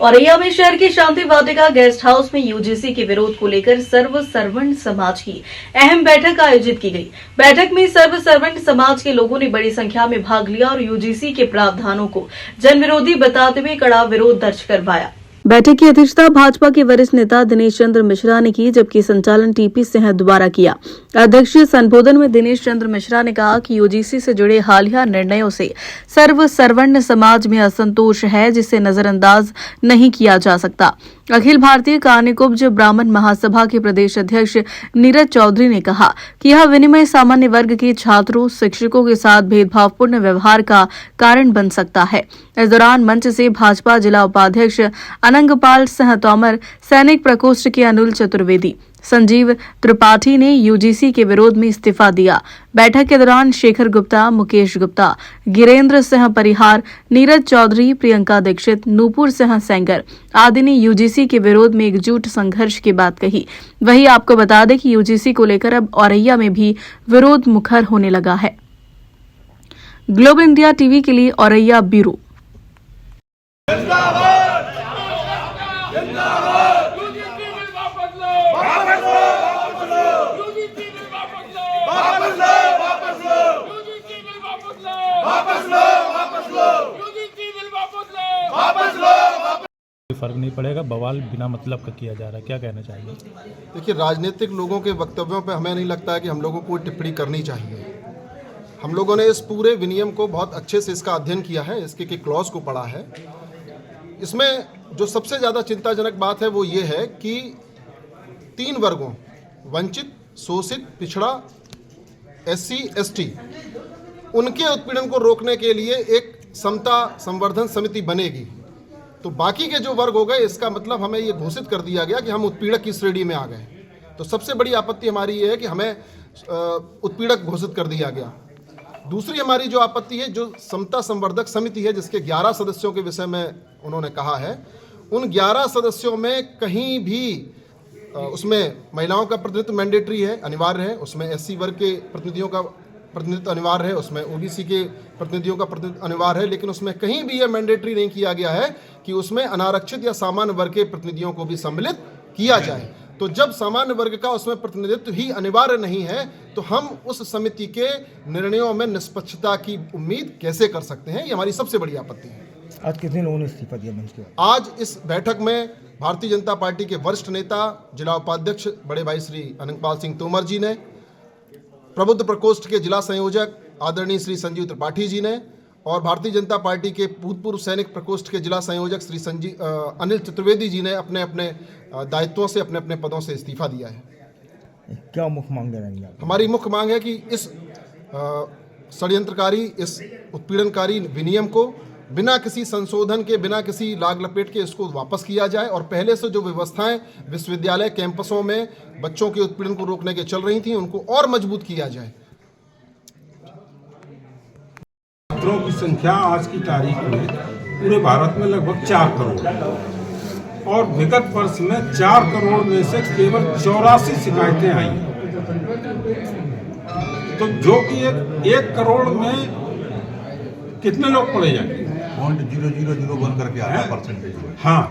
औरैया में शहर की शांति वाटिका गेस्ट हाउस में यूजीसी के विरोध को लेकर सर्व सर्वंट समाज की अहम बैठक आयोजित की गई। बैठक में सर्व सर्वंट समाज के लोगों ने बड़ी संख्या में भाग लिया और यूजीसी के प्रावधानों को जनविरोधी बताते हुए कड़ा विरोध दर्ज करवाया। बैठक की अध्यक्षता भाजपा के वरिष्ठ नेता दिनेश चंद्र मिश्रा ने की, जबकि संचालन टीपी सिंह द्वारा किया। अध्यक्षीय संबोधन में दिनेश चंद्र मिश्रा ने कहा कि यूजीसी से जुड़े हालिया निर्णयों से सर्व सर्वर्ण समाज में असंतोष है, जिसे नजरअंदाज नहीं किया जा सकता। अखिल भारतीय कान्यकुब्ज ब्राह्मण महासभा के प्रदेश अध्यक्ष नीरज चौधरी ने कहा कि यह विनिमय सामान्य वर्ग के छात्रों शिक्षकों के साथ भेदभावपूर्ण व्यवहार का कारण बन सकता है। इस दौरान मंच से भाजपा जिला उपाध्यक्ष अनंगपाल सिंह तोमर, सैनिक प्रकोष्ठ के अनुल चतुर्वेदी, संजीव त्रिपाठी ने यूजीसी के विरोध में इस्तीफा दिया। बैठक के दौरान शेखर गुप्ता, मुकेश गुप्ता, गिरेंद्र सिंह परिहार, नीरज चौधरी, प्रियंका दीक्षित, नूपुर सिंह सेंगर आदि ने यूजीसी के विरोध में एकजुट संघर्ष की बात कही। वहीं आपको बता दें कि यूजीसी को लेकर अब औरैया में भी विरोध मुखर होने लगा है। ग्लोब इंडिया टीवी के लिए औरैया ब्यूरो। फर्क नहीं पड़ेगा, बवाल बिना मतलब का किया जा रहा है, क्या कहना चाहिए? देखिए, राजनीतिक लोगों के वक्तव्यों पर हमें नहीं लगता है कि हम लोगों को टिप्पणी करनी चाहिए। हम लोगों ने इस पूरे विनियम को बहुत अच्छे से इसका अध्ययन किया है, इसके क्लॉज को पढ़ा है। इसमें जो सबसे ज़्यादा चिंताजनक बात है वो ये है कि 3 वर्गों वंचित, शोषित, पिछड़ा, SC, ST उनके उत्पीड़न को रोकने के लिए एक समता संवर्धन समिति बनेगी। तो बाकी के जो वर्ग हो गए, इसका मतलब हमें ये घोषित कर दिया गया कि हम उत्पीड़क की श्रेणी में आ गए। तो सबसे बड़ी आपत्ति हमारी ये है कि हमें उत्पीड़क घोषित कर दिया गया। दूसरी हमारी जो आपत्ति है, जो समता संवर्धक समिति है जिसके 11 सदस्यों के विषय में उन्होंने कहा है, उन 11 सदस्यों में कहीं भी उसमें महिलाओं का प्रतिनिधित्व मैंडेटरी है, अनिवार्य है, उसमें SC वर्ग के प्रतिनिधियों का प्रतिनिधित्व अनिवार्य है, उसमें OBC के प्रतिनिधियों का प्रतिनिधित्व अनिवार्य है, लेकिन उसमें कहीं भी यह मैंडेटरी नहीं किया गया है कि उसमें अनारक्षित या सामान्य वर्ग के प्रतिनिधियों को भी सम्मिलित किया जाए। तो जब सामान्य वर्ग का उसमें प्रतिनिधित्व ही अनिवार्य नहीं है, तो हम उस समिति के निर्णयों में निष्पक्षता की उम्मीद कैसे कर सकते हैं? ये हमारी सबसे बड़ी आपत्ति है। आज कितने लोगों ने इस्तीफा दिया मंच के? आज इस बैठक में भारतीय जनता पार्टी के वरिष्ठ नेता, जिला उपाध्यक्ष बड़े भाई श्री अनंगपाल सिंह तोमर जी ने, प्रबुद्ध प्रकोष्ठ के जिला संयोजक आदरणीय श्री संजीव त्रिपाठी जी ने, और भारतीय जनता पार्टी के भूतपूर्व सैनिक प्रकोष्ठ के जिला संयोजक श्री अनिल चतुर्वेदी जी ने अपने अपने दायित्वों से, अपने अपने पदों से इस्तीफा दिया है। क्या मुख्य मांग रहेंगे? हमारी मुख्य मांग है कि इस षड्यंत्रकारी, इस उत्पीड़नकारी विनियम को बिना किसी संशोधन के, बिना किसी लाग लपेट के इसको वापस किया जाए, और पहले से जो व्यवस्थाएं विश्वविद्यालय कैंपसों में बच्चों के उत्पीड़न को रोकने के चल रही थी, उनको और मजबूत किया जाए। छात्रों की संख्या आज की तारीख में पूरे भारत में लगभग 4 करोड़, और विगत वर्ष में 4 करोड़ में से केवल 84 शिकायतें आई। तो जो कि 1 करोड़ में कितने लोग पढ़े जाएंगे? 0.0001 करके आया परसेंटेज। हाँ,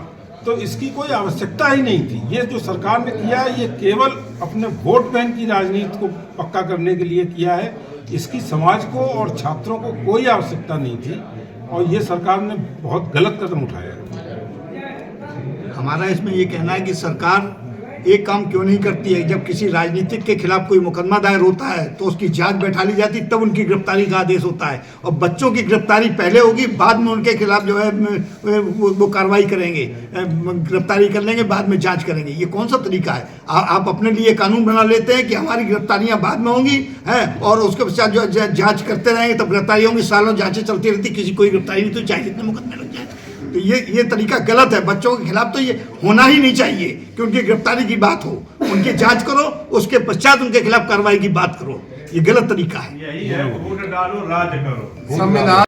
तो इसकी कोई आवश्यकता ही नहीं थी। ये जो सरकार ने किया है, ये केवल अपने वोट बैंक की राजनीति को पक्का करने के लिए किया है। इसकी समाज को और छात्रों को कोई आवश्यकता नहीं थी, और ये सरकार ने बहुत गलत कदम उठाया है। हमारा इसमें ये कहना है कि सरकार एक काम क्यों नहीं करती है? जब किसी राजनीतिक के खिलाफ कोई मुकदमा दायर होता है तो उसकी जांच बैठा ली जाती, तब उनकी गिरफ्तारी का आदेश होता है, और बच्चों की गिरफ्तारी पहले होगी, बाद में उनके खिलाफ जो है वो कार्रवाई करेंगे, गिरफ्तारी कर लेंगे, बाद में जांच करेंगे। ये कौन सा तरीका है? आप अपने लिए कानून बना लेते हैं कि हमारी गिरफ्तारियां बाद में होंगी, हैं, और उसके पश्चात जो जाँच करते रहेंगे, तब गिरफ्तारी होंगी, सालों जाँचें चलती रहती, किसी कोई गिरफ्तारी नहीं, तो चाहे जितने मुकदमे लग जाए। तो ये तरीका गलत है। बच्चों के खिलाफ तो ये होना ही नहीं चाहिए कि उनकी गिरफ्तारी की बात हो, उनकी जांच करो, उसके पश्चात उनके खिलाफ कार्रवाई की बात करो। ये गलत तरीका है। यही है, वोट डालो, राज करो। संविधान